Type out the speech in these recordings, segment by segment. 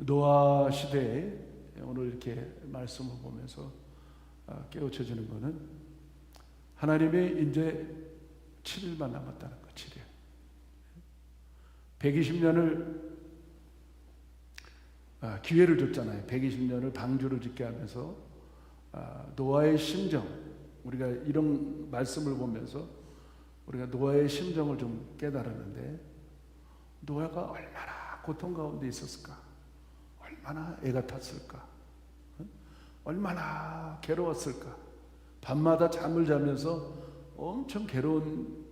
노아 시대에 오늘 이렇게 말씀을 보면서 깨우쳐지는 것은 하나님이 이제 7일만 남았다는 거. 7일. 120년을 기회를 줬잖아요. 120년을 방주를 짓게 하면서 노아의 심정, 우리가 이런 말씀을 보면서 우리가 노아의 심정을 좀 깨달았는데, 노아가 얼마나 고통 가운데 있었을까, 얼마나 애가 탔을까, 얼마나 괴로웠을까. 밤마다 잠을 자면서 엄청 괴로운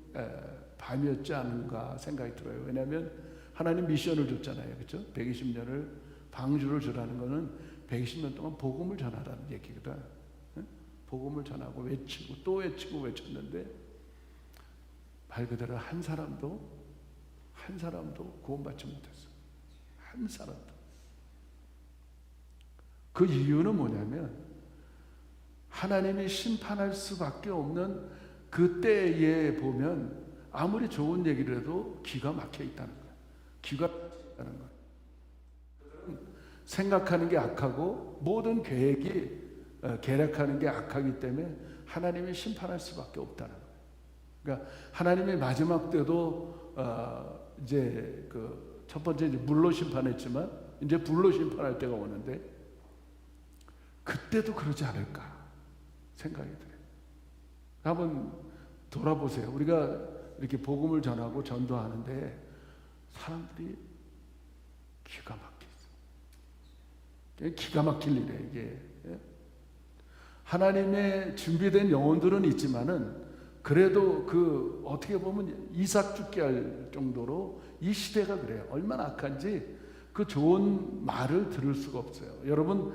밤이었지 않은가 생각이 들어요. 왜냐하면 하나님 미션을 줬잖아요. 그렇죠? 120년을 방주를 주라는 것은 120년 동안 복음을 전하라는 얘기거든. 복음을 전하고 외치고 또 외치고 외쳤는데 말 그대로 한 사람도 구원받지 못했어. 한 사람도. 그 이유는 뭐냐면 하나님이 심판할 수밖에 없는 그 때에 보면 아무리 좋은 얘기를 해도 기가 막혀 있다는 거야. 기가 막히다는 거야. 생각하는 게 악하고 모든 계획이 계략하는 게 악하기 때문에 하나님이 심판할 수밖에 없다는 거예요. 그러니까 하나님이 마지막 때도 이제 그 첫 번째 이제 물로 심판했지만 이제 불로 심판할 때가 오는데 그때도 그러지 않을까 생각이 들어요. 한번 돌아보세요. 우리가 이렇게 복음을 전하고 전도하는데 사람들이 기가 막혀 있어요. 기가 막힐 일이에요, 이게. 하나님의 준비된 영혼들은 있지만은 그래도 그 어떻게 보면 이삭 죽게 할 정도로 이 시대가 그래요. 얼마나 악한지 그 좋은 말을 들을 수가 없어요. 여러분,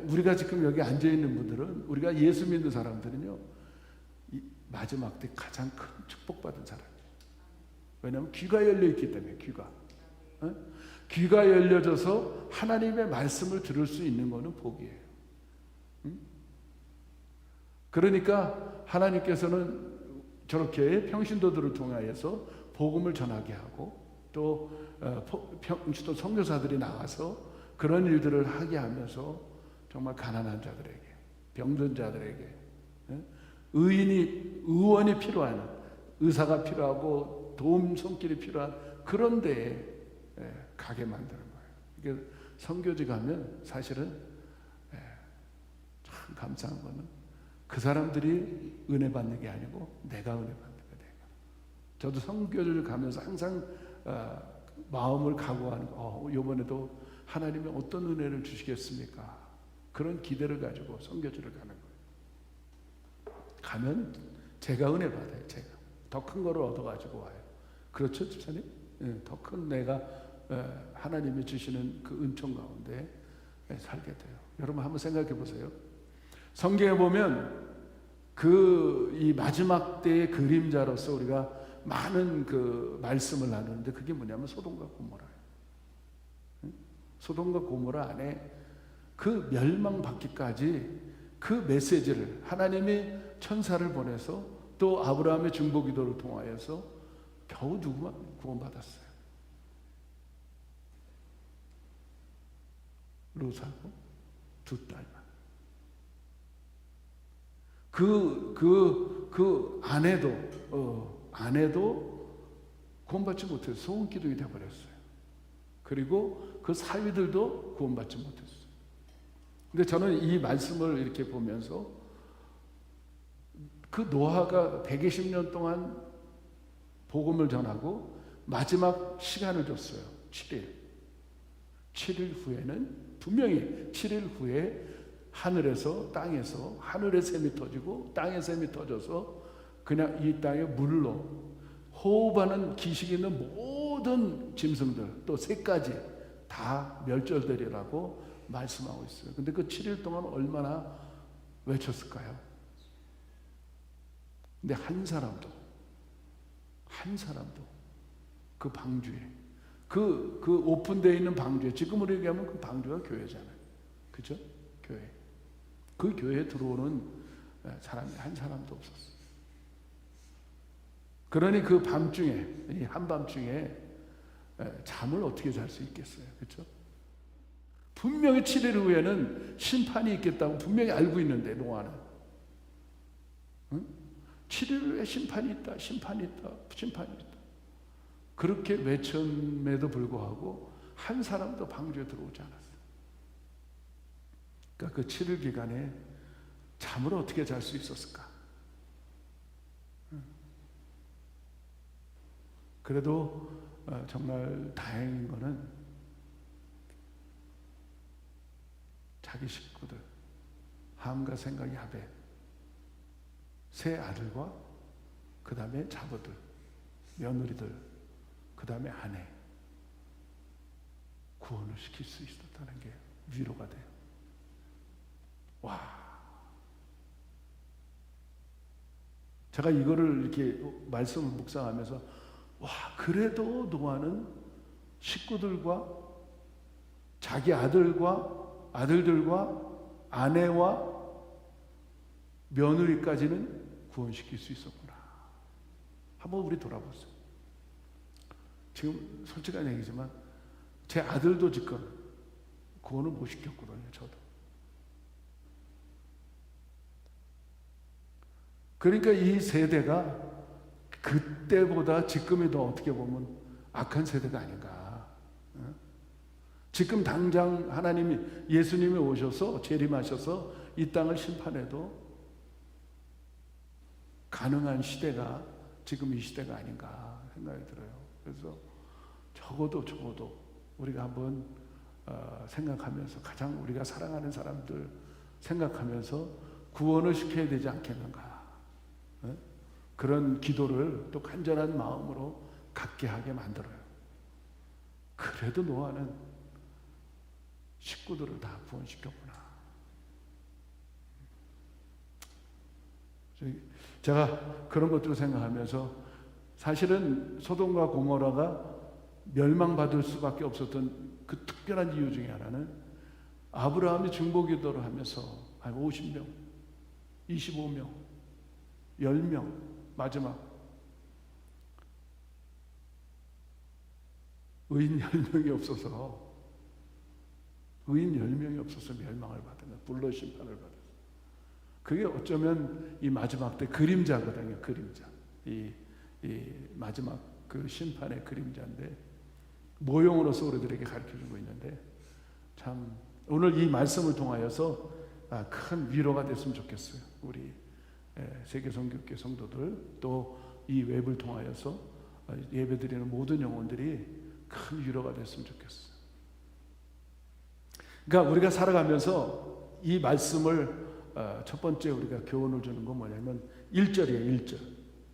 우리가 지금 여기 앉아 있는 분들은, 우리가 예수 믿는 사람들은요, 이 마지막 때 가장 큰 축복받은 사람이에요. 왜냐하면 귀가 열려 있기 때문에. 귀가 열려져서 하나님의 말씀을 들을 수 있는 것은 복이에요. 그러니까 하나님께서는 저렇게 평신도들을 통하여서 복음을 전하게 하고 또 평신도 선교사들이 나와서 그런 일들을 하게 하면서 정말 가난한 자들에게, 병든 자들에게, 의원이 필요한, 의사가 필요하고 도움 손길이 필요한 그런 데에 가게 만드는 거예요. 이게 선교지 가면 사실은 참 감사한 거는 그 사람들이 은혜 받는 게 아니고 내가 은혜 받는 거예요. 저도 선교를 가면서 항상 마음을 각오하는 거, 이번에도 하나님이 어떤 은혜를 주시겠습니까? 그런 기대를 가지고 선교지를 가는 거예요. 가면 제가 은혜 받아요. 제가 더 큰 거를 얻어가지고 와요. 그렇죠, 집사님? 더 큰 내가 하나님이 주시는 그 은총 가운데 살게 돼요. 여러분 한번 생각해 보세요. 성경에 보면 이 마지막 때의 그림자로서 우리가 많은 그 말씀을 나누는데 그게 뭐냐면 소돔과 고모라예요. 소돔과 고모라 안에 그 멸망받기까지 그 메시지를 하나님이 천사를 보내서 또 아브라함의 중보기도를 통하여서 겨우 누구만 구원받았어요. 롯하고 두 딸만. 그 아내도 구원받지 못해서 소금기둥이 되어버렸어요. 그리고 그 사위들도 구원받지 못했어요. 근데 저는 이 말씀을 이렇게 보면서 그 노아가 120년 동안 복음을 전하고 마지막 시간을 줬어요. 7일. 7일 후에는 분명히 7일 후에 하늘에서 땅에서 하늘의 샘이 터지고 땅의 샘이 터져서 그냥 이 땅의 물로 호흡하는 기식 있는 모든 짐승들 또 새까지 다 멸절되리라고 말씀하고 있어요. 근데 그 7일 동안 얼마나 외쳤을까요? 근데 한 사람도 그 방주에 그 오픈되어 있는 방주에, 지금으로 얘기하면 그 방주가 교회잖아요. 그죠? 교회. 그 교회에 들어오는 사람이 한 사람도 없었어요. 그러니 그 밤중에, 이 한밤중에 잠을 어떻게 잘 수 있겠어요? 그렇죠? 분명히 7일 후에는 심판이 있겠다고 분명히 알고 있는데 노아는 7일 후에 심판이 있다, 심판이 있다, 심판이 있다. 그렇게 외쳤음에도 불구하고 한 사람도 방주에 들어오지 않았어요. 그러니까 그 7일 기간에 잠을 어떻게 잘 수 있었을까? 그래도 정말 다행인 거는 자기 식구들, 함과 생각, 야벳, 세 아들과 그 다음에 자부들, 며느리들, 그 다음에 아내 구원을 시킬 수 있었다는 게 위로가 돼요. 와, 제가 이거를 이렇게 말씀을 묵상하면서 와, 그래도 노아는 식구들과 자기 아들들과 아내와 며느리까지는 구원시킬 수 있었구나. 한번 우리 돌아보세요. 지금 솔직한 얘기지만 제 아들도 지금 구원을 못 시켰거든요. 저도. 그러니까 이 세대가 그때보다 지금이 더 어떻게 보면 악한 세대가 아닌가. 지금 당장 하나님이, 예수님이 오셔서 재림하셔서 이 땅을 심판해도 가능한 시대가 지금 이 시대가 아닌가 생각이 들어요. 그래서 적어도 우리가 한번 생각하면서, 가장 우리가 사랑하는 사람들 생각하면서 구원을 시켜야 되지 않겠는가. 그런 기도를 또 간절한 마음으로 갖게 하게 만들어요. 그래도 노아는 식구들을 다 구원시켰구나. 제가 그런 것들을 생각하면서 사실은 소돔과 고모라가 멸망받을 수밖에 없었던 그 특별한 이유 중에 하나는 아브라함이 중보기도를 하면서 한 50명, 25명, 10명 마지막 의인 10명이 없어서 멸망을 받은 거예요. 불로 심판을 받았어요. 그게 어쩌면 이 마지막 때 그림자거든요. 그림자. 이 마지막 그 심판의 그림자인데 모형으로서 우리들에게 가르쳐주고 있는데, 참 오늘 이 말씀을 통하여서 큰 위로가 됐으면 좋겠어요. 우리 세계성교회 성도들, 또 이 웹을 통하여서 예배드리는 모든 영혼들이 큰 위로가 됐으면 좋겠어요. 그러니까 우리가 살아가면서 이 말씀을 첫 번째 우리가 교훈을 주는 건 뭐냐면 1절이에요. 1절.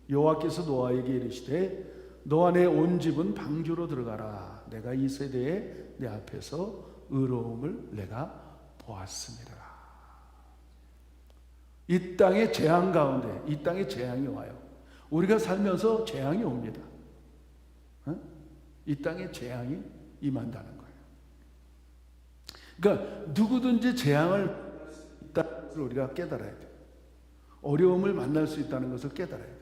여호와께서 노아에게 이르시되 너와 내 온 집은 방주로 들어가라. 내가 이 세대에 내 앞에서 의로움을 내가 보았습니다. 이 땅의 재앙 가운데, 이 땅에 재앙이 와요. 우리가 살면서 재앙이 옵니다. 이 땅에 재앙이 임한다는 거예요. 그러니까 누구든지 재앙을 만날 수 있다는 것을 우리가 깨달아야 돼요. 어려움을 만날 수 있다는 것을 깨달아야 돼요.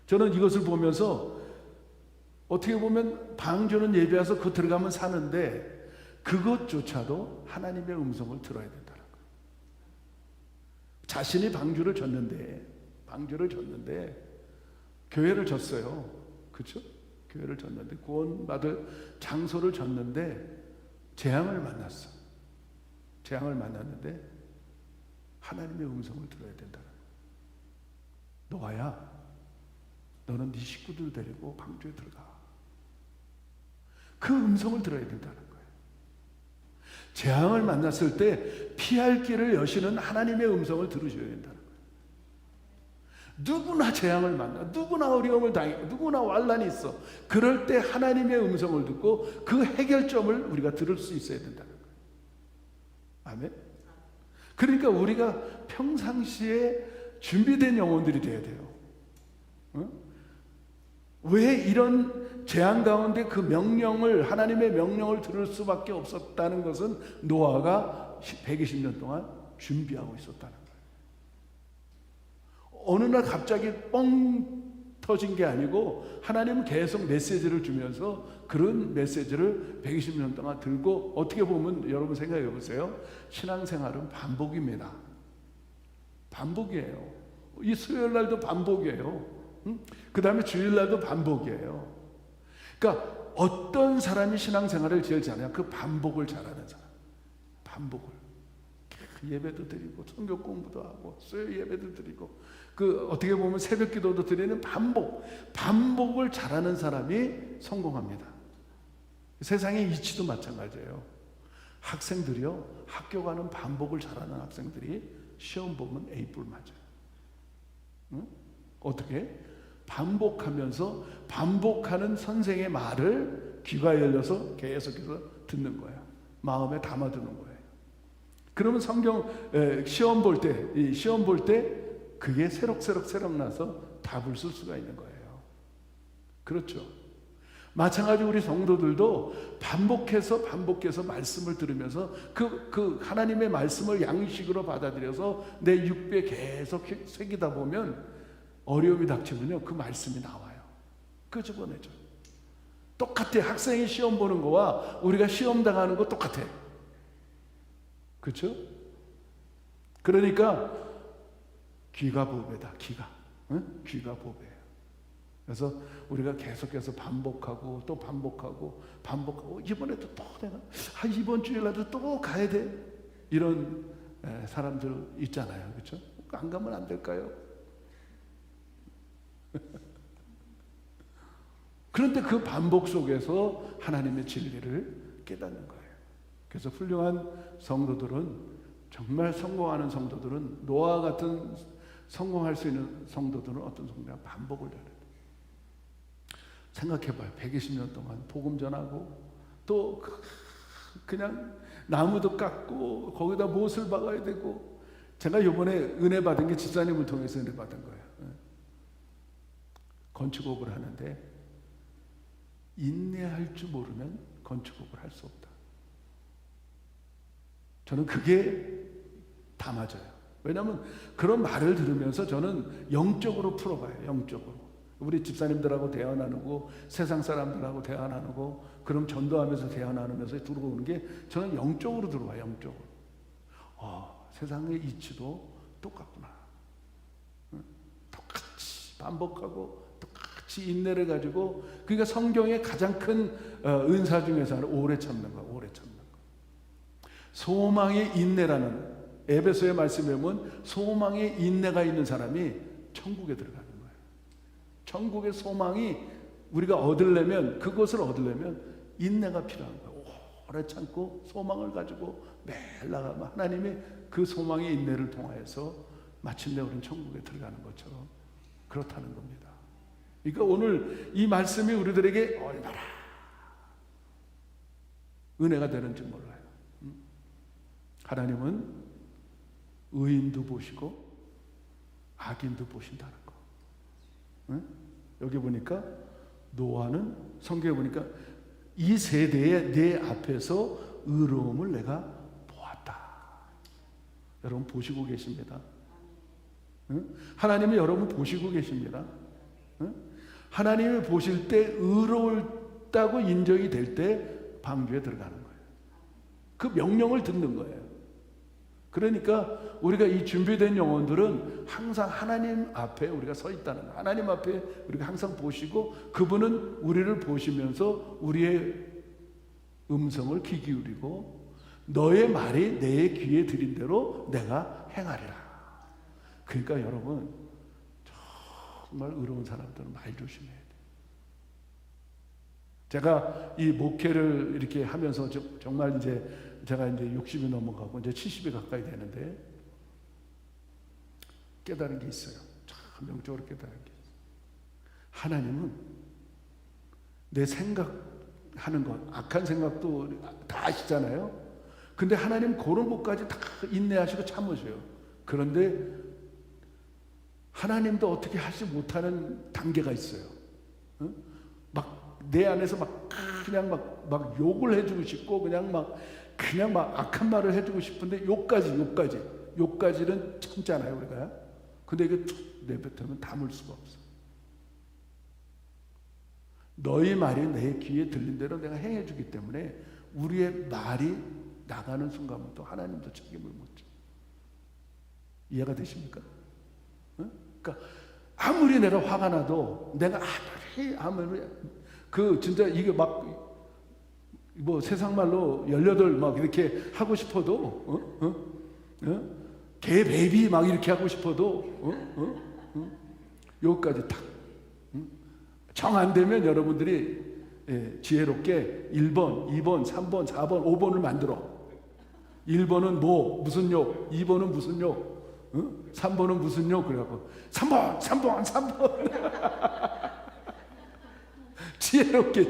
저는 이것을 보면서 어떻게 보면 방주는 예배해서 그 들어가면 사는데 그것조차도 하나님의 음성을 들어야 된다는 거예요. 자신이 방주를 졌는데 교회를 졌어요. 그렇죠? 교회를 졌는데, 구원받을 장소를 졌는데 재앙을 만났어. 재앙을 만났는데 하나님의 음성을 들어야 된다는 거예요. 노아야, 너는 네 식구들 데리고 방주에 들어가. 그 음성을 들어야 된다는 거예요. 재앙을 만났을 때 피할 길을 여시는 하나님의 음성을 들으셔야 된다는 거예요. 누구나 재앙을 만나, 누구나 어려움을 당해, 누구나 환난이 있어. 그럴 때 하나님의 음성을 듣고 그 해결점을 우리가 들을 수 있어야 된다는 거예요. 아멘. 그러니까 우리가 평상시에 준비된 영혼들이 돼야 돼요. 왜 이런 재앙 가운데 그 명령을, 하나님의 명령을 들을 수밖에 없었다는 것은 노아가 120년 동안 준비하고 있었다는 거예요. 어느 날 갑자기 뻥 터진 게 아니고 하나님은 계속 메시지를 주면서 그런 메시지를 120년 동안 들고, 어떻게 보면 여러분 생각해 보세요. 신앙생활은 반복입니다. 반복이에요. 이 수요일 날도 반복이에요. 그 다음에 주일 날도 반복이에요. 그러니까 어떤 사람이 신앙생활을 제일 잘하냐? 그 반복을 잘하는 사람. 반복을. 예배도 드리고 성경 공부도 하고 수요 예배도 드리고 그 어떻게 보면 새벽 기도도 드리는 반복을 잘하는 사람이 성공합니다. 세상의 이치도 마찬가지예요. 학생들이요, 학교 가는 반복을 잘하는 학생들이 시험 보면 A+ 맞아요. 응? 어떻게? 반복하면서 반복하는 선생의 말을 귀가 열려서 계속해서 듣는 거예요. 마음에 담아두는 거예요. 그러면 성경 시험 볼 때 그게 새록새록 나서 답을 쓸 수가 있는 거예요. 그렇죠. 마찬가지로 우리 성도들도 반복해서 말씀을 들으면서 그 하나님의 말씀을 양식으로 받아들여서 내 육배에 계속 새기다 보면 어려움이 닥치면요, 그 말씀이 나와요. 끄집어내죠. 똑같아. 학생이 시험 보는 거와 우리가 시험 당하는 거 똑같아. 그렇죠? 그러니까 귀가 보배다. 귀가 보배예요. 그래서 우리가 계속해서 반복하고 또 반복하고 이번에도 또 내가 이번 주일날도 또 가야 돼. 이런 사람들 있잖아요. 그렇죠? 안 가면 안 될까요? 그런데 그 반복 속에서 하나님의 진리를 깨닫는 거예요. 그래서 훌륭한 성도들은, 정말 성공하는 성도들은, 노아와 같은 성공할 수 있는 성도들은 어떤 성도냐? 반복을 잘해요. 생각해봐요. 120년 동안 복음 전하고 또 그냥 나무도 깎고 거기다 못을 박아야 되고. 제가 이번에 은혜 받은 게 집사님을 통해서 은혜 받은 거예요. 건축업을 하는데 인내할 줄 모르면 건축업을 할 수 없다. 저는 그게 다 맞아요. 왜냐하면 그런 말을 들으면서 저는 영적으로 풀어가요. 영적으로. 우리 집사님들하고 대화 나누고 세상 사람들하고 대화 나누고 그럼 전도하면서 대화 나누면서 들어오는 게 저는 영적으로 들어와요. 영적으로. 세상의 이치도 똑같구나. 똑같이 반복하고 똑같이 인내를 가지고, 그러니까 성경의 가장 큰 은사 중에서 하나는 오래 참는 거. 오래 참는 거. 소망의 인내라는, 에베소의 말씀에 보면 소망의 인내가 있는 사람이 천국에 들어가는 거예요. 천국의 소망이 우리가 얻으려면, 그것을 얻으려면 인내가 필요한 거예요. 오래 참고 소망을 가지고 매일 나가면 하나님이 그 소망의 인내를 통하여서 마침내 우리는 천국에 들어가는 것처럼 그렇다는 겁니다. 그러니까 오늘 이 말씀이 우리들에게 얼마나 은혜가 되는지 몰라요. 하나님은 의인도 보시고 악인도 보신다는 거. 여기 보니까 노아는, 성경에 보니까 이 세대에 내 앞에서 의로움을 내가 보았다. 여러분 보시고 계십니다. 하나님이 여러분 보시고 계십니다. 하나님이 보실 때 의로웠다고 인정이 될 때 방주에 들어가는 거예요. 그 명령을 듣는 거예요. 그러니까 우리가 이 준비된 영혼들은 항상 하나님 앞에 우리가 서 있다는 거예요. 하나님 앞에 우리가 항상 보시고 그분은 우리를 보시면서 우리의 음성을 귀 기울이고 너의 말이 내 귀에 들인 대로 내가 행하리라. 그러니까 여러분 정말 의로운 사람들은 말 조심해야 돼요. 제가 이 목회를 이렇게 하면서 정말 이제 제가 이제 60이 넘어가고 이제 70이 가까이 되는데 깨달은 게 있어요. 참 영적으로 깨달은 게 있어요. 하나님은 내 생각하는 것, 악한 생각도 다 아시잖아요. 근데 하나님 그런 것까지 다 인내하시고 참으셔요. 그런데 하나님도 어떻게 하지 못하는 단계가 있어요. 막 내 안에서 막 그냥 막 욕을 해주고 싶고 그냥 막 악한 말을 해주고 싶은데 욕까지는 참잖아요 우리가. 근데 이게 툭 내뱉으면 담을 수가 없어. 너희 말이 내 귀에 들린 대로 내가 행해주기 때문에 우리의 말이 나가는 순간부터 하나님도 책임을 묻죠. 이해가 되십니까? 그러니까 아무리 내가 화가 나도 내가 아무리 진짜 이게 막 뭐 세상 말로 18 막 이렇게 하고 싶어도 개 베이비 막 이렇게 하고 싶어도 여기까지 탁 정 안 되면 여러분들이 지혜롭게 1번, 2번, 3번, 4번, 5번을 만들어. 1번은 뭐 무슨 욕, 2번은 무슨 욕, 3번은 무슨 욕. 그래갖고 3번 지혜롭게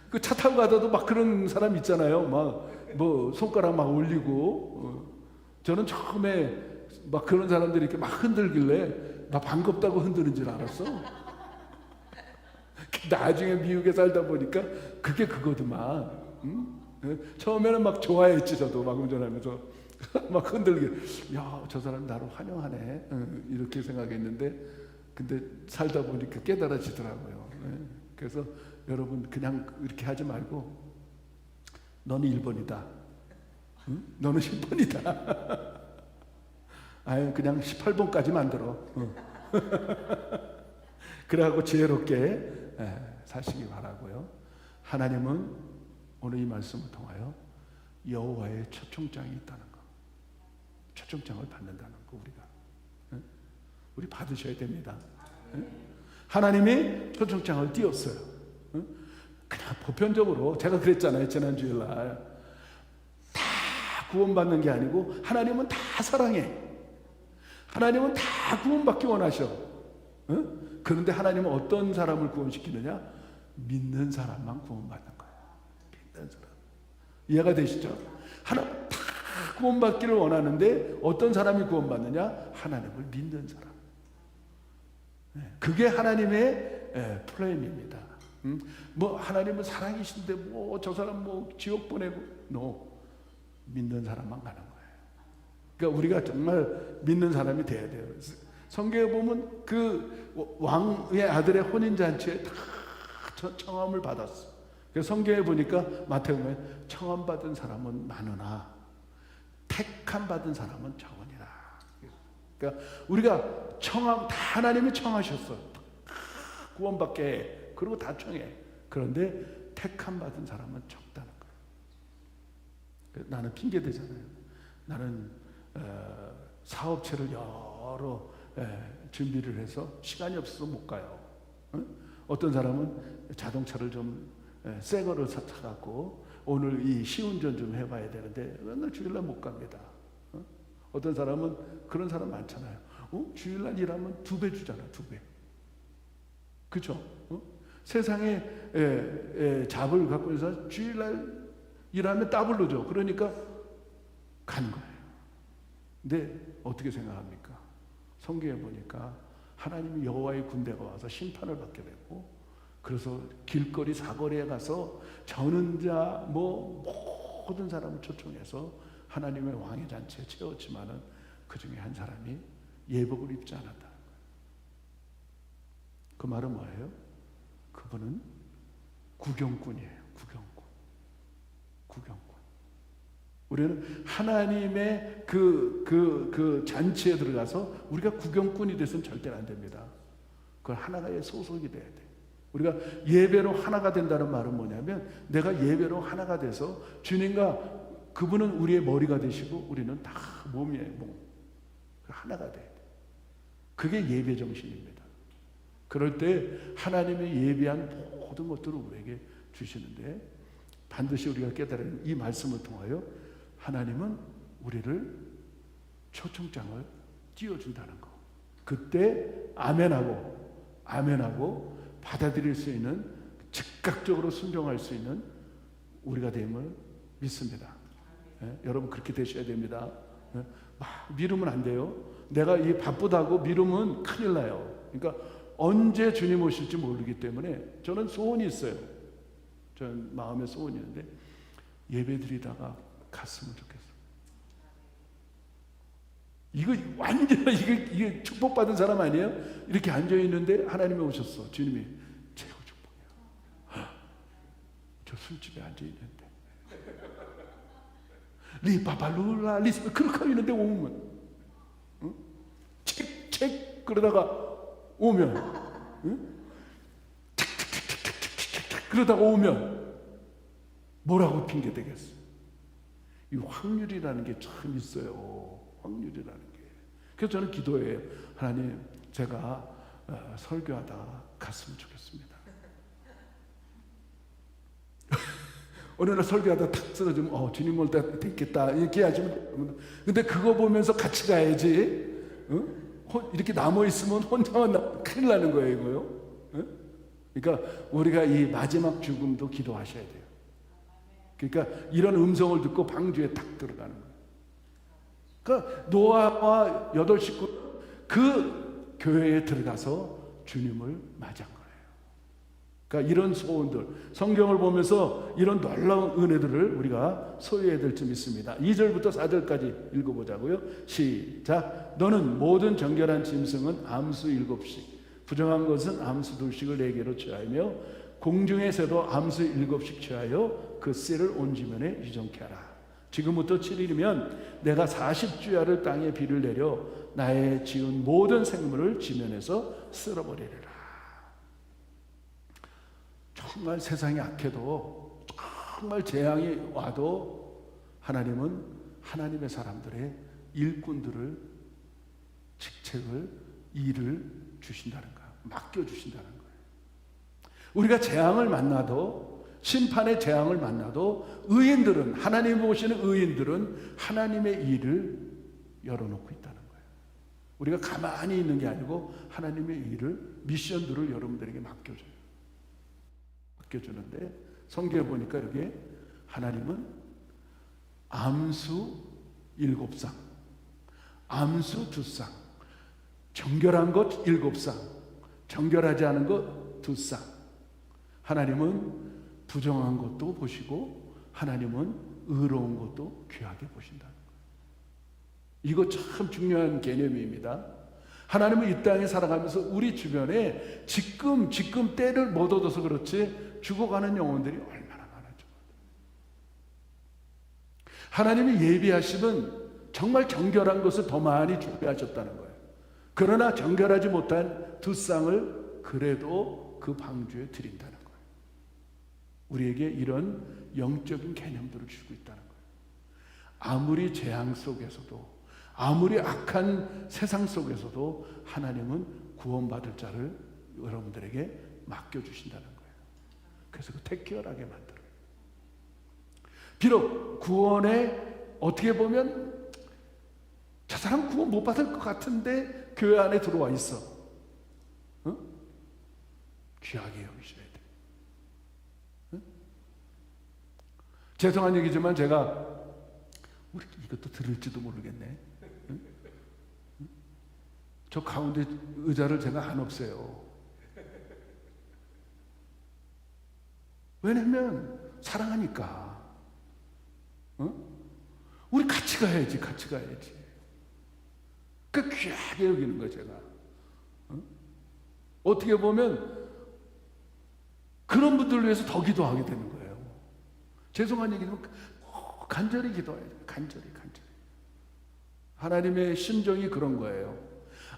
그 차 타고 가다도 막 그런 사람 있잖아요. 막 뭐 손가락 막 올리고. 저는 처음에 막 그런 사람들이 이렇게 막 흔들길래 나 반갑다고 흔드는 줄 알았어. 나중에 미국에 살다 보니까 그게 그거더만. 처음에는 막 좋아했지. 저도 막 운전하면서 막 흔들게, 야, 저 사람 나를 환영하네, 이렇게 생각했는데, 근데 살다 보니까 깨달아지더라고요. 그래서 여러분 그냥 이렇게 하지 말고 너는 1번이다, 너는 10번이다. 아유, 그냥 18번까지 만들어. 그래갖고 지혜롭게 사시기 바라고요. 하나님은 오늘 이 말씀을 통하여 여호와의 초청장이 있다는 거, 초청장을 받는다는 거, 우리 받으셔야 됩니다. 하나님이 초청장을 띄웠어요. 그냥 보편적으로 제가 그랬잖아요, 지난주일날. 다 구원받는 게 아니고 하나님은 다 사랑해. 하나님은 다 구원받기 원하셔. 그런데 하나님은 어떤 사람을 구원시키느냐? 믿는 사람만 구원받는 거야. 믿는 사람. 이해가 되시죠? 하나님 다 구원받기를 원하는데 어떤 사람이 구원받느냐? 하나님을 믿는 사람. 그게 하나님의 플랜입니다. 뭐 하나님은 사랑이신데 뭐 저 사람 뭐 지옥 보내고, 믿는 사람만 가는 거예요. 그러니까 우리가 정말 믿는 사람이 돼야 돼요. 성경에 보면 그 왕의 아들의 혼인잔치에 다 청함을 받았어. 그래서 성경에 보니까 마태복음에 청함받은 사람은 많으나 택함 받은 사람은 적으니라. 그러니까 우리가 청함, 다 하나님이 청하셨어. 구원받게. 그리고 다 청해. 그런데 택함 받은 사람은 적다는 거예요. 나는 핑계 대잖아요. 나는 사업체를 여러 준비를 해서 시간이 없어서 못 가요. 어떤 사람은 자동차를 좀 새 거를 사갖고 오늘 이 시운전 좀 해봐야 되는데 맨날 주일날 못 갑니다. 어떤 사람은 그런 사람 많잖아요. 주일날 일하면 2배 주잖아, 2배. 그렇죠? 세상에 잡을 갖고 있어서 주일날 일하면 더블로 줘. 그러니까 간 거예요. 근데 어떻게 생각합니까? 성경에 보니까 하나님이 여호와의 군대가 와서 심판을 받게 되고, 그래서 길거리 사거리에 가서 저는 자 뭐 모든 사람을 초청해서 하나님의 왕의 잔치에 채웠지만은 그 중에 한 사람이 예복을 입지 않았다는 거예요. 그 말은 뭐예요? 그분은 구경꾼이에요. 구경꾼. 우리는 하나님의 그 잔치에 들어가서 우리가 구경꾼이 돼서는 절대 안 됩니다. 그건 하나의 소속이 돼야 돼. 우리가 예배로 하나가 된다는 말은 뭐냐면, 내가 예배로 하나가 돼서 주님과 그분은 우리의 머리가 되시고 우리는 다 몸이에요. 몸. 하나가 돼야 돼. 그게 예배 정신입니다. 그럴 때 하나님의 예배한 모든 것들을 우리에게 주시는데, 반드시 우리가 깨달은 이 말씀을 통하여 하나님은 우리를 초청장을 띄워준다는 거. 그때 아멘하고 받아들일 수 있는, 즉각적으로 순종할 수 있는 우리가 됨을 믿습니다. 여러분 그렇게 되셔야 됩니다. 막 미루면 안 돼요. 내가 이 바쁘다고 미루면 큰일 나요. 그러니까 언제 주님 오실지 모르기 때문에 저는 소원이 있어요. 저는 마음에 소원이 있는데 예배 드리다가 갔으면 좋겠어요. 이거 완전 이게 축복받은 사람 아니에요? 이렇게 앉아 있는데 하나님이 오셨어. 주님이 채워주고 저 술집에 앉아 있는데 리바발루라 리스 그렇게 하고 있는데 오면 응? 책 그러다가 오면 응? 그러다가 오면 뭐라고 핑계 대겠어? 이 확률이라는 게 참 있어요. 확률이라는 게. 그래서 저는 기도해요. 하나님, 제가 설교하다 갔으면 좋겠습니다. 어느 날 설교하다 탁 쓰러지면 주님 올 때 됐겠다 이렇게 하시면, 근데 그거 보면서 같이 가야지. 이렇게 남아 있으면 혼자만 큰일 나는 거예요, 이거요. 그러니까 우리가 이 마지막 죽음도 기도하셔야 돼요. 그러니까 이런 음성을 듣고 방주에 탁 들어가는 거예요. 그러니까 노아와 8 식구 그 교회에 들어가서 주님을 맞이한 거예요. 그러니까 이런 소원들, 성경을 보면서 이런 놀라운 은혜들을 우리가 소유해야 될 점 있습니다. 2절부터 4절까지 읽어보자고요. 시작. 너는 모든 정결한 짐승은 암수 7씩, 부정한 것은 암수 2씩을 내게로 취하며 공중의 새도 암수 7씩 취하여 그 씨를 온 지면에 유정케 하라. 지금부터 7일이면 내가 40주야를 땅에 비를 내려 나의 지은 모든 생물을 지면에서 쓸어버리리라. 정말 세상이 악해도, 정말 재앙이 와도 하나님은 하나님의 사람들의 일꾼들을, 직책을, 일을 주신다는 거예요. 맡겨주신다는 거예요. 우리가 재앙을 만나도, 심판의 재앙을 만나도 의인들은, 하나님 보시는 의인들은 하나님의 일을 열어놓고 있다는 거예요. 우리가 가만히 있는 게 아니고 하나님의 일을, 미션들을 여러분들에게 맡겨줘요. 맡겨주는데 성경에 보니까 여기에 하나님은 암수 7쌍, 암수 2쌍, 정결한 것 7쌍, 정결하지 않은 것 2쌍. 하나님은 부정한 것도 보시고 하나님은 의로운 것도 귀하게 보신다는 거예요. 이거 참 중요한 개념입니다. 하나님은 이 땅에 살아가면서 우리 주변에 지금 때를 못 얻어서 그렇지 죽어가는 영혼들이 얼마나 많았죠. 하나님이 예비하시는 정말 정결한 것을 더 많이 준비하셨다는 거예요. 그러나 정결하지 못한 2쌍을 그래도 그 방주에 드린다는 거예요. 우리에게 이런 영적인 개념들을 주고 있다는 거예요. 아무리 재앙 속에서도, 아무리 악한 세상 속에서도 하나님은 구원받을 자를 여러분들에게 맡겨주신다는 거예요. 그래서 그 택결하게 만들어요. 비록 구원에 어떻게 보면 저 사람 구원 못 받을 것 같은데 교회 안에 들어와 있어. 귀하게 여기셔야 돼. 죄송한 얘기지만 제가, 우리 이것도 들을지도 모르겠네. 저 가운데 의자를 제가 안 없애요. 왜냐면 사랑하니까. 우리 같이 가야지. 그 귀하게 여기는 거예요, 제가. 어떻게 보면 그런 분들을 위해서 더 기도하게 되는 거예요. 죄송한 얘기지만 간절히 기도해야 돼요. 간절히. 하나님의 심정이 그런 거예요.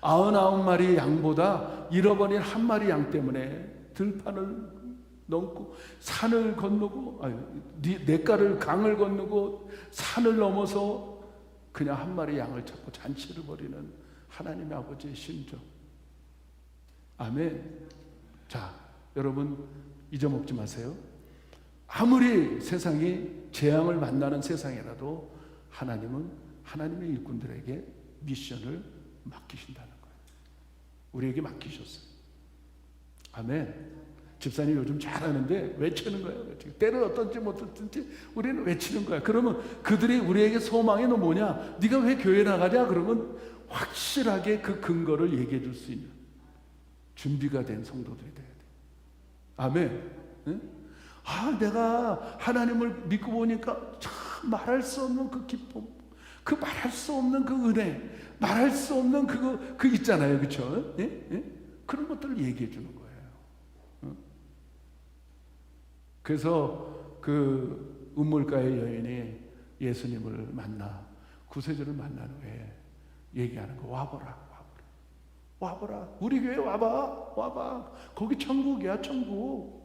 99마리 양보다 잃어버린 1마리 양 때문에 들판을 넘고 산을 건너고, 냇가를, 강을 건너고 산을 넘어서 그냥 1마리 양을 잡고 잔치를 벌이는 하나님의 아버지의 심정. 아멘. 자, 여러분 잊어먹지 마세요. 아무리 세상이 재앙을 만나는 세상이라도 하나님은 하나님의 일꾼들에게 미션을 맡기신다는 거예요. 우리에게 맡기셨어요. 아멘. 집사님 요즘 잘하는데 외치는 거예요. 때를 어떤지 못했든지 우리는 외치는 거야. 그러면 그들이 우리에게 소망이 너 뭐냐? 네가 왜 교회 나가냐? 그러면 확실하게 그 근거를 얘기해 줄 수 있는 준비가 된 성도들이 돼야 돼. 아멘. 응? 내가 하나님을 믿고 보니까 참 말할 수 없는 그 기쁨, 그 말할 수 없는 그 은혜, 말할 수 없는 그 있잖아요. 그렇죠? 그런 것들을 얘기해 주는 거예요. 그래서 그 우물가의 여인이 예수님을 만나 구세주를 만난 후에 얘기하는 거, 와보라. 우리 교회 와봐. 거기 천국이야, 천국.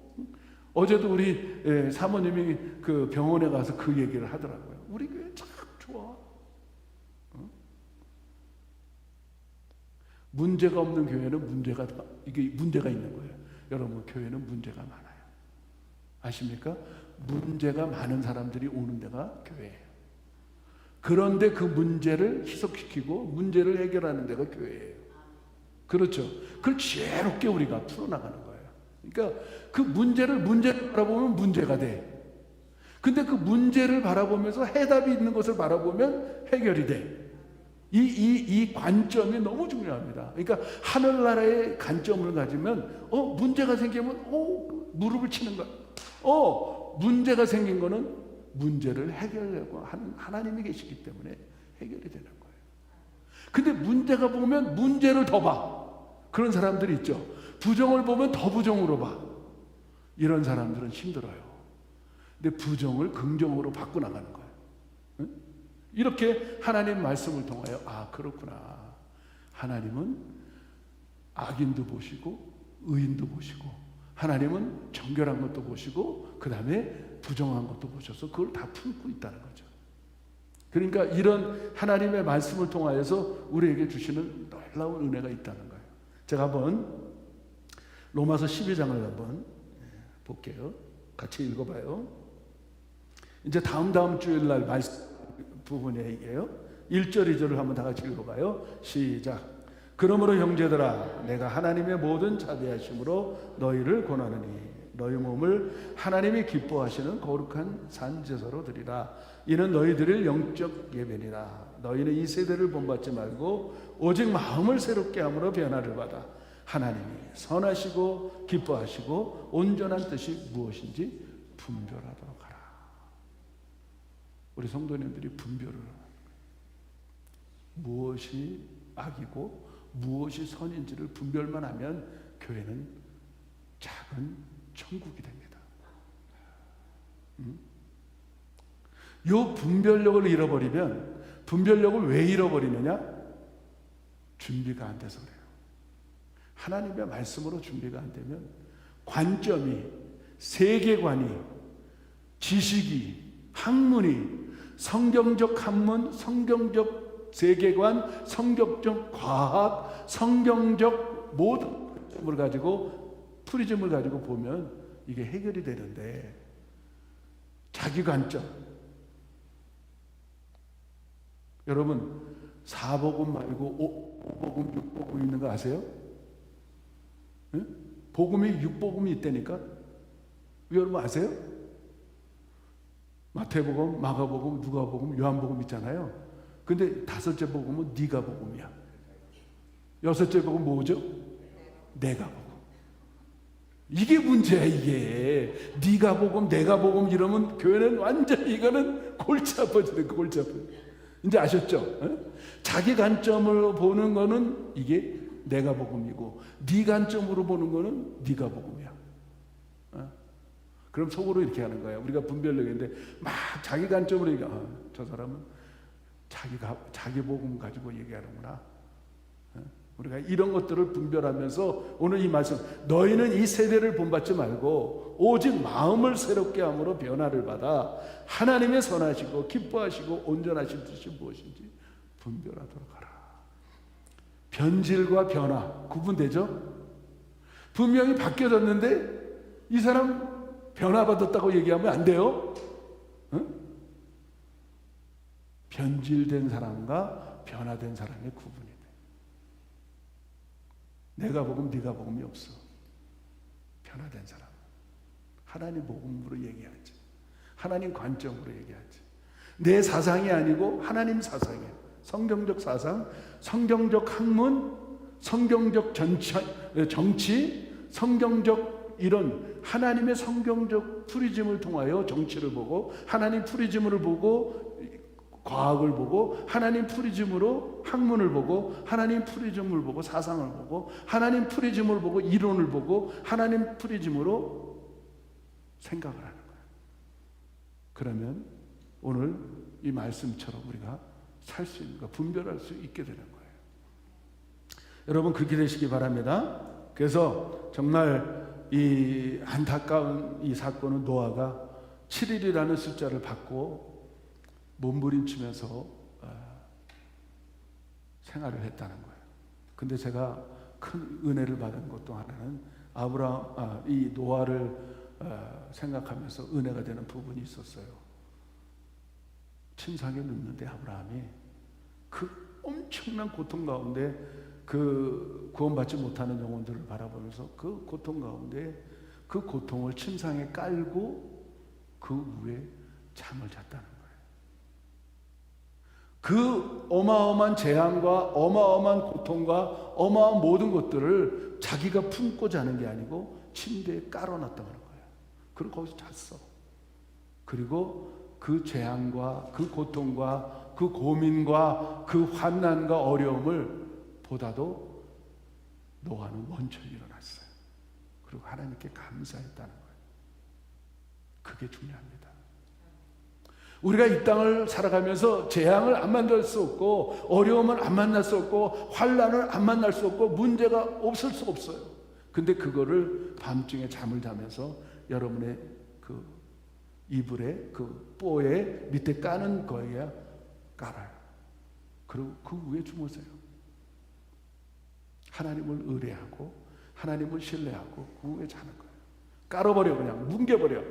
어제도 우리 사모님이 그 병원에 가서 그 얘기를 하더라고요. 우리 교회 참 좋아. 문제가 없는 교회는 이게 문제가 있는 거예요. 여러분, 교회는 문제가 많아요. 아십니까? 문제가 많은 사람들이 오는 데가 교회예요. 그런데 그 문제를 희석시키고 문제를 해결하는 데가 교회예요. 그렇죠? 그걸 지혜롭게 우리가 풀어나가는 거예요. 그러니까 그 문제를 바라보면 문제가 돼. 근데 그 문제를 바라보면서 해답이 있는 것을 바라보면 해결이 돼. 이 관점이 너무 중요합니다. 그러니까 하늘나라의 관점을 가지면 문제가 생기면 무릎을 치는 거야. 문제가 생긴 거는 문제를 해결하려고 하는 하나님이 계시기 때문에 해결이 되는 거예요. 근데 문제가 보면 문제를 더 봐. 그런 사람들이 있죠. 부정을 보면 더 부정으로 봐. 이런 사람들은 힘들어요. 근데 부정을 긍정으로 바꿔나가는 거예요. 응? 이렇게 하나님 말씀을 통하여 그렇구나. 하나님은 악인도 보시고 의인도 보시고, 하나님은 정결한 것도 보시고, 그 다음에 부정한 것도 보셔서 그걸 다 품고 있다는 거죠. 그러니까 이런 하나님의 말씀을 통하여서 우리에게 주시는 놀라운 은혜가 있다는 거예요. 제가 한번 로마서 12장을 한번 볼게요. 같이 읽어봐요. 이제 다음 주일 날 말씀 부분이에요. 1절 2절을 한번 다 같이 읽어봐요. 시작. 그러므로 형제들아, 내가 하나님의 모든 자비하심으로 너희를 권하느니 너희 몸을 하나님이 기뻐하시는 거룩한 산제사로 드리라. 이는 너희 드릴 영적 예배니라. 너희는 이 세대를 본받지 말고 오직 마음을 새롭게 함으로 변화를 받아 하나님이 선하시고 기뻐하시고 온전한 뜻이 무엇인지 분별하도록 하라. 우리 성도님들이 분별을 하는 거예요. 무엇이 악이고 무엇이 선인지를 분별만 하면 교회는 작은 천국이 됩니다. 이 분별력을 잃어버리면, 분별력을 왜 잃어버리느냐? 준비가 안 돼서 그래요. 하나님의 말씀으로 준비가 안 되면 관점이, 세계관이, 지식이, 학문이, 성경적 학문, 성경적 세계관, 성경적 과학, 성경적 모든 프리즘을 가지고 보면 이게 해결이 되는데, 자기 관점. 여러분, 4복음 말고 5복음, 6복음 있는 거 아세요? 응? 복음이 6복음이 있다니까? 여러분 아세요? 마태복음, 마가복음, 누가복음, 요한복음 있잖아요. 근데 5째 복음은 네가 복음이야. 6째 복음 뭐죠? 내가 복음. 이게 문제야. 이게 네가 복음, 내가 복음 이러면 교회는 완전히 이거는 골치 아파지는 거, 골치 아파져. 이제 아셨죠? 어? 자기 관점으로 보는 거는 이게 내가 복음이고, 네 관점으로 보는 거는 네가 복음이야. 어? 그럼 속으로 이렇게 하는 거야. 우리가 분별력인데 막 자기 관점으로 얘기해. 저 사람은 자기 복음 가지고 얘기하는구나. 우리가 이런 것들을 분별하면서 오늘 이 말씀, 너희는 이 세대를 본받지 말고 오직 마음을 새롭게 함으로 변화를 받아 하나님의 선하시고 기뻐하시고 온전하신 뜻이 무엇인지 분별하도록 하라. 변질과 변화 구분되죠? 분명히 바뀌어졌는데 이 사람 변화받았다고 얘기하면 안 돼요. 응? 변질된 사람과 변화된 사람의 구분이 돼. 내가 복음, 네가 복음이 없어. 변화된 사람. 하나님 복음으로 얘기하지. 하나님 관점으로 얘기하지. 내 사상이 아니고 하나님 사상이야. 성경적 사상, 성경적 학문, 성경적 정치, 성경적 이런 하나님의 성경적 프리즘을 통하여 정치를 보고, 하나님 프리즘을 보고 과학을 보고, 하나님 프리즘으로 학문을 보고, 하나님 프리즘을 보고 사상을 보고, 하나님 프리즘을 보고 이론을 보고, 하나님 프리즘으로 생각을 하는 거예요. 그러면 오늘 이 말씀처럼 우리가 살 수 있는 거, 분별할 수 있게 되는 거예요. 여러분 그렇게 되시기 바랍니다. 그래서 정말 이 안타까운 이 사건은 노아가 7일이라는 숫자를 받고 몸부림치면서 생활을 했다는 거예요. 근데 제가 큰 은혜를 받은 것 또 하나는 이 노아를 생각하면서 은혜가 되는 부분이 있었어요. 침상에 눕는데 아브라함이 그 엄청난 고통 가운데 그 구원받지 못하는 영혼들을 바라보면서 그 고통 가운데 그 고통을 침상에 깔고 그 위에 잠을 잤다는 거예요. 그 어마어마한 재앙과 어마어마한 고통과 어마어마한 모든 것들을 자기가 품고 자는 게 아니고 침대에 깔아놨다는 거예요. 그리고 거기서 잤어. 그리고 그 재앙과 그 고통과 그 고민과 그 환난과 어려움을 보다도 노아는 먼저 일어났어요. 그리고 하나님께 감사했다는 거예요. 그게 중요합니다. 우리가 이 땅을 살아가면서 재앙을 안 만날 수 없고 어려움을 안 만날 수 없고 환난을 안 만날 수 없고 문제가 없을 수 없어요. 근데 그거를 밤중에 잠을 자면서 여러분의 그 이불에 그 뽀에 밑에 까는 거에 깔아요. 그리고 그 위에 주무세요. 하나님을 의뢰하고 하나님을 신뢰하고 그 위에 자는 거예요. 깔아버려, 그냥 뭉개버려.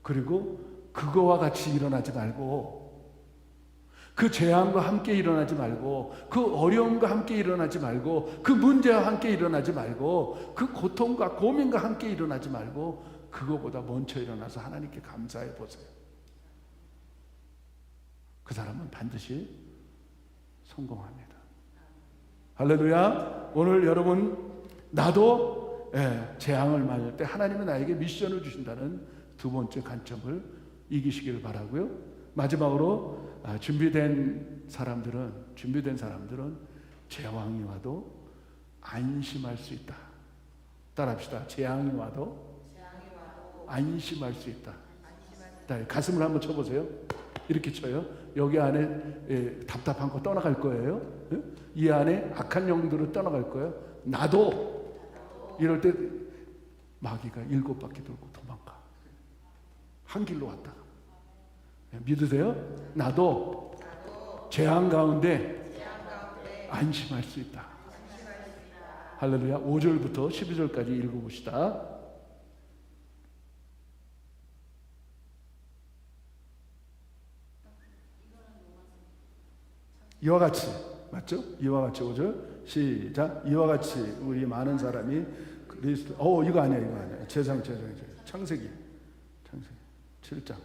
그리고 그거와 같이 일어나지 말고, 그 재앙과 함께 일어나지 말고, 그 어려움과 함께 일어나지 말고, 그 문제와 함께 일어나지 말고, 그 고통과 고민과 함께 일어나지 말고, 그거보다 먼저 일어나서 하나님께 감사해 보세요. 그 사람은 반드시 성공합니다. 할렐루야. 오늘 여러분, 나도 재앙을 맞을 때 하나님은 나에게 미션을 주신다는 두 번째 관점을 이기시기를 바라고요. 마지막으로 준비된 사람들은 재앙이 와도 안심할 수 있다. 따라합시다. 재앙이 와도 안심할 수 있다. 가슴을 한번 쳐보세요. 이렇게 쳐요. 여기 안에 답답한 거 떠나갈 거예요. 이 안에 악한 영들은 떠나갈 거예요. 나도 이럴 때 마귀가 7바퀴 돌고 도망가. 한 길로 왔다가. 믿으세요? 나도 재앙 가운데 안심할 수 있다. 할렐루야. 5절부터 12절까지 읽어봅시다. 이와 같이, 맞죠? 이와 같이 5절 시작. 이와 같이 우리 많은 사람이 그리스도, 이거 아니야. 창세기 7장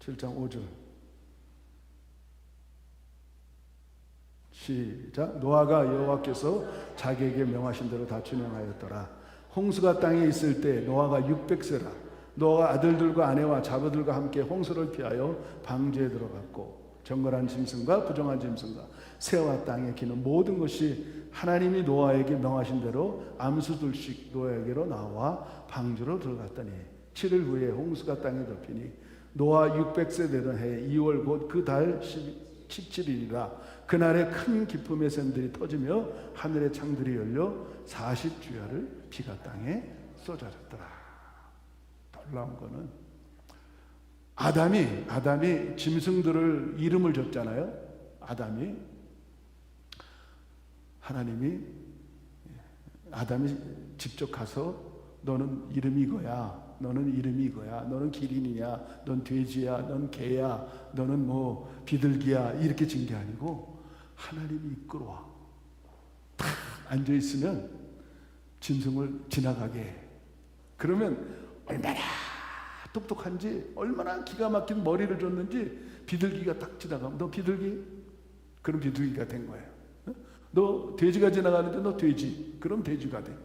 5절 시작. 노아가 여호와께서 자기에게 명하신 대로 다 준행하였더라. 홍수가 땅에 있을 때 노아가 600세라. 노아가 아들들과 아내와 자녀들과 함께 홍수를 피하여 방주에 들어갔고, 정결한 짐승과 부정한 짐승과 새와 땅에 기는 모든 것이 하나님이 노아에게 명하신 대로 암수들씩 노아에게로 나와 방주로 들어갔더니 7일 후에 홍수가 땅에 덮이니 노아 600세 되던 해 2월 곧 그 달 17일이라. 그날에 큰 기쁨의 샘들이 터지며 하늘의 창들이 열려 40주야를 비가 땅에 쏟아졌더라. 놀라운 거는 아담이 짐승들을 이름을 줬잖아요. 아담이 직접 가서 너는 이름이 이거야, 너는 이름이 이거야, 너는 기린이냐, 넌 돼지야, 넌 개야, 너는 뭐 비둘기야, 이렇게 진 게 아니고 하나님이 이끌어와. 탁 앉아있으면 짐승을 지나가게 해. 그러면 얼마나 똑똑한지, 얼마나 기가 막힌 머리를 줬는지 비둘기가 딱 지나가면 너 비둘기? 그럼 비둘기가 된 거예요. 너 돼지가 지나가는데 너 돼지? 그럼 돼지가 돼.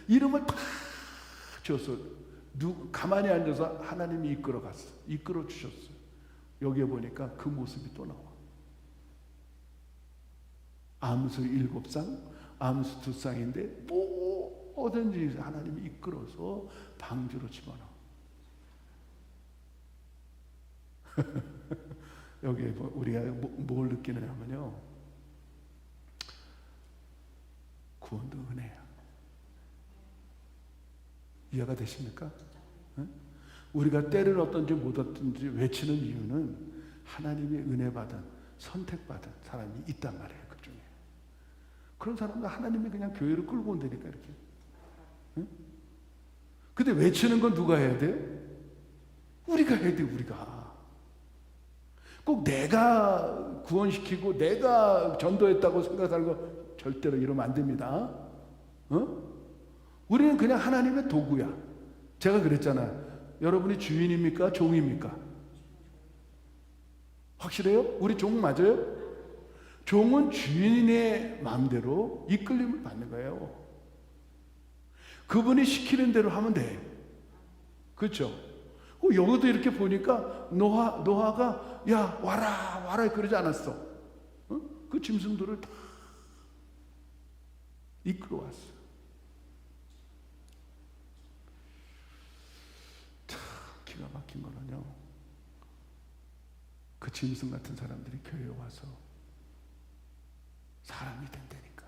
이름을 딱 줬어. 가만히 앉아서 하나님이 이끌어 주셨어요. 여기에 보니까 그 모습이 또 나와. 암수 7쌍, 암수 2쌍인데 뭐든지 하나님이 이끌어서 방주로 집어넣어. 여기 우리가 뭘 느끼느냐면요, 구원도 은혜야. 이해가 되십니까? 네? 우리가 때를 얻든지 못 얻든지 외치는 이유는 하나님의 은혜 받은, 선택받은 사람이 있단 말이에요. 그 중에 그런 사람들 하나님이 그냥 교회를 끌고 온다니까, 이렇게. 네? 근데 외치는 건 누가 해야 돼요? 우리가 해야 돼. 우리가 꼭 내가 구원시키고 내가 전도했다고 생각하는 거 절대로 이러면 안 됩니다. 우리는 그냥 하나님의 도구야. 제가 그랬잖아요. 여러분이 주인입니까? 종입니까? 확실해요? 우리 종 맞아요? 종은 주인의 마음대로 이끌림을 받는 거예요. 그분이 시키는 대로 하면 돼. 그렇죠? 여기도 이렇게 보니까 노아가 야 와라 그러지 않았어. 그 짐승들을 다 이끌어 왔어. 참 기가 막힌 거는요, 그 짐승 같은 사람들이 교회에 와서 사람이 된다니까.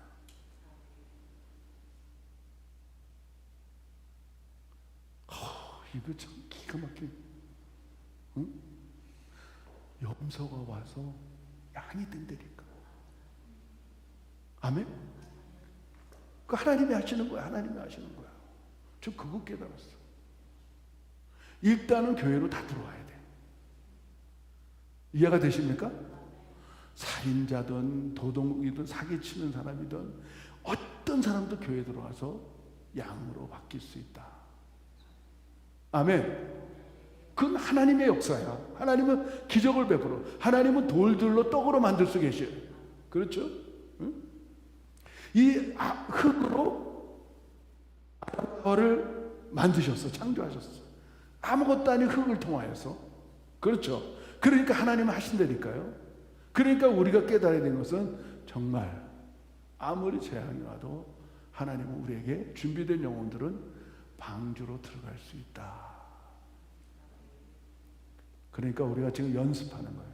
이거 참 기가 막힌. 염소가 와서 양이 된다니까. 아멘? 그 하나님이 하시는 거야. 하나님이 하시는 거야. 저 그거 깨달았어. 일단은 교회로 다 들어와야 돼. 이해가 되십니까? 살인자든 도둑이든 사기치는 사람이든 어떤 사람도 교회에 들어와서 양으로 바뀔 수 있다. 아멘. 그건 하나님의 역사야. 하나님은 기적을 베풀어. 하나님은 돌들로 떡으로 만들 수 계셔요. 그렇죠? 응? 이 흙으로 아담을 만드셨어. 창조하셨어. 아무것도 아닌 흙을 통하여서. 그렇죠? 그러니까 하나님은 하신다니까요. 그러니까 우리가 깨달아야 되는 것은 정말 아무리 재앙이 와도 하나님은 우리에게 준비된 영혼들은 방주로 들어갈 수 있다. 그러니까 우리가 지금 연습하는 거예요.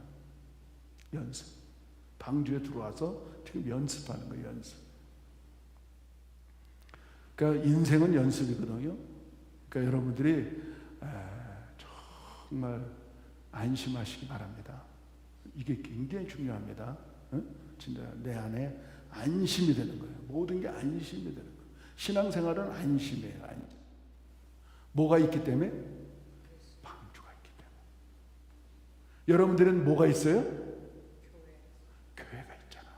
연습. 방주에 들어와서 지금 연습하는 거예요. 연습. 그러니까 인생은 연습이거든요. 그러니까 여러분들이 정말 안심하시기 바랍니다. 이게 굉장히 중요합니다. 진짜 내 안에 안심이 되는 거예요. 모든 게 안심이 되는 거예요. 신앙생활은 안심이에요. 안심. 뭐가 있기 때문에? 방주가 있기 때문에. 여러분들은 뭐가 있어요? 교회가 있잖아.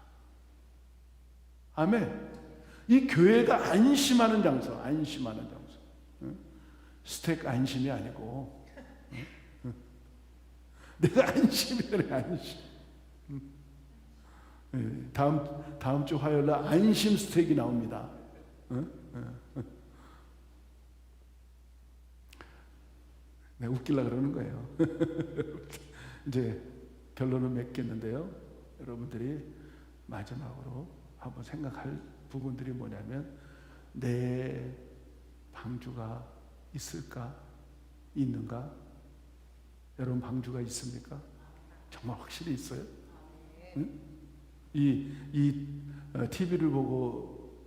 아멘. 이 교회가 안심하는 장소, 안심하는 장소. 스택 안심이 아니고 내가 안심이 되네. 안심. 다음 주 화요일 날 안심 스택이 나옵니다. 내가 웃기려고 그러는 거예요. 이제 결론을 맺겠는데요. 여러분들이 마지막으로 한번 생각할 부분들이 뭐냐면, 내 방주가 있을까? 있는가? 여러분 방주가 있습니까? 정말 확실히 있어요? 응? TV를 보고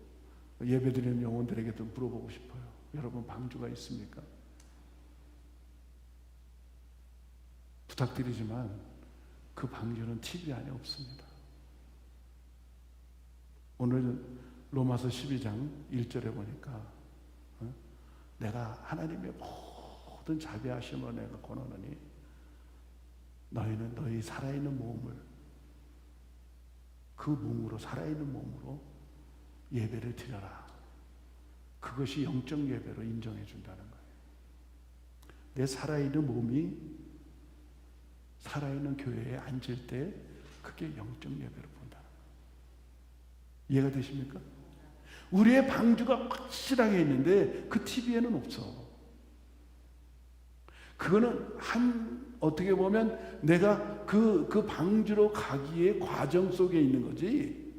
예배드리는 영혼들에게도 물어보고 싶어요. 여러분 방주가 있습니까? 부탁드리지만 그 방주는 TV 안에 없습니다. 오늘 로마서 12장 1절에 보니까 내가 하나님의 모든 자비하심을 내가 권하노니 너희는 너희 살아있는 몸을 그 몸으로, 살아있는 몸으로 예배를 드려라. 그것이 영적 예배로 인정해 준다는 거예요. 내 살아있는 몸이 살아있는 교회에 앉을 때 그게 영적 예배로 본다는 거예요. 이해가 되십니까? 우리의 방주가 확실하게 있는데 그 TV에는 없어. 그거는 어떻게 보면 내가 그 방주로 가기의 과정 속에 있는 거지,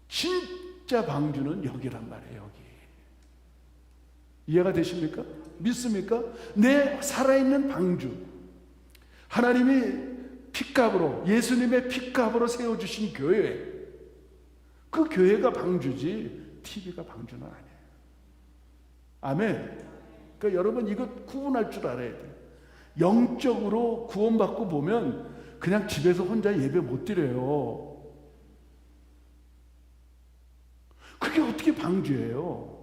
진짜 방주는 여기란 말이에요. 여기. 이해가 되십니까? 믿습니까? 내 살아있는 방주. 하나님이 핏값으로, 예수님의 핏값으로 세워주신 교회, 그 교회가 방주지 TV가 방주는 아니에요. 아멘. 그러니까 여러분 이거 구분할 줄 알아야 돼요. 영적으로 구원받고 보면 그냥 집에서 혼자 예배 못 드려요. 그게 어떻게 방주예요?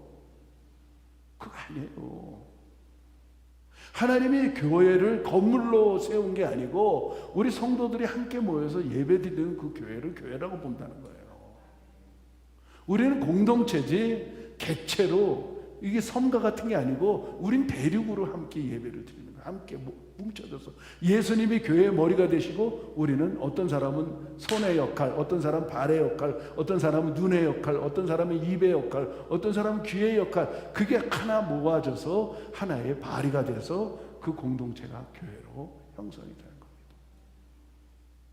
그거 아니에요. 하나님이 교회를 건물로 세운 게 아니고 우리 성도들이 함께 모여서 예배드리는 그 교회를 교회라고 본다는 거예요. 우리는 공동체지 객체로, 이게 섬과 같은 게 아니고 우린 대륙으로 함께 예배를 드리는 거예요. 함께 뭉쳐져서 예수님이 교회의 머리가 되시고 우리는 어떤 사람은 손의 역할, 어떤 사람은 발의 역할, 어떤 사람은 눈의 역할, 어떤 사람은 입의 역할, 어떤 사람은 귀의 역할, 그게 하나 모아져서 하나의 발이가 돼서 그 공동체가 교회로 형성이 되는 겁니다.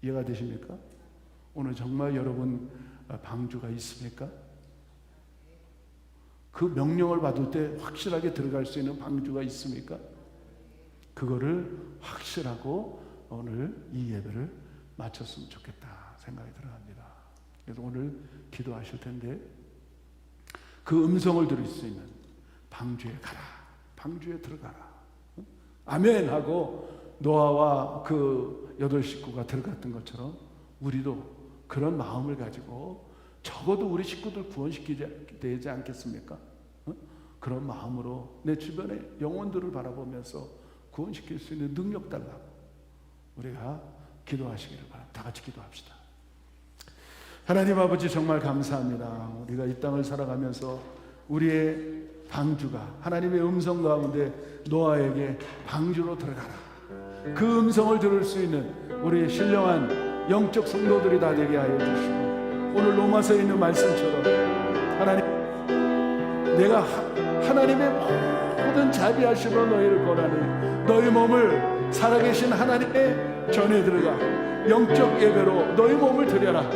이해가 되십니까? 오늘 정말 여러분 방주가 있습니까? 그 명령을 받을 때 확실하게 들어갈 수 있는 방주가 있습니까? 그거를 확실하고 오늘 이 예배를 마쳤으면 좋겠다 생각이 들어갑니다. 그래서 오늘 기도하실 텐데 그 음성을 들을 수 있는 방주에 가라, 방주에 들어가라. 아멘 하고 노아와 그 8 식구가 들어갔던 것처럼 우리도 그런 마음을 가지고 적어도 우리 식구들 구원시키야 되지 않겠습니까? 그런 마음으로 내 주변의 영혼들을 바라보면서 구원시킬 수 있는 능력 달라고 우리가 기도하시기를 바랍니다. 다 같이 기도합시다. 하나님 아버지, 정말 감사합니다. 우리가 이 땅을 살아가면서 우리의 방주가 하나님의 음성 가운데 노아에게 방주로 들어가라, 그 음성을 들을 수 있는 우리 신령한 영적 성도들이 다 되게 하여 주시고, 오늘 로마서에 있는 말씀처럼 하나님, 내가 하나님의 모든 자비하심으로 너희를 권하니 너희 몸을 살아계신 하나님의 전에 들어가 영적 예배로 너희 몸을 드려라.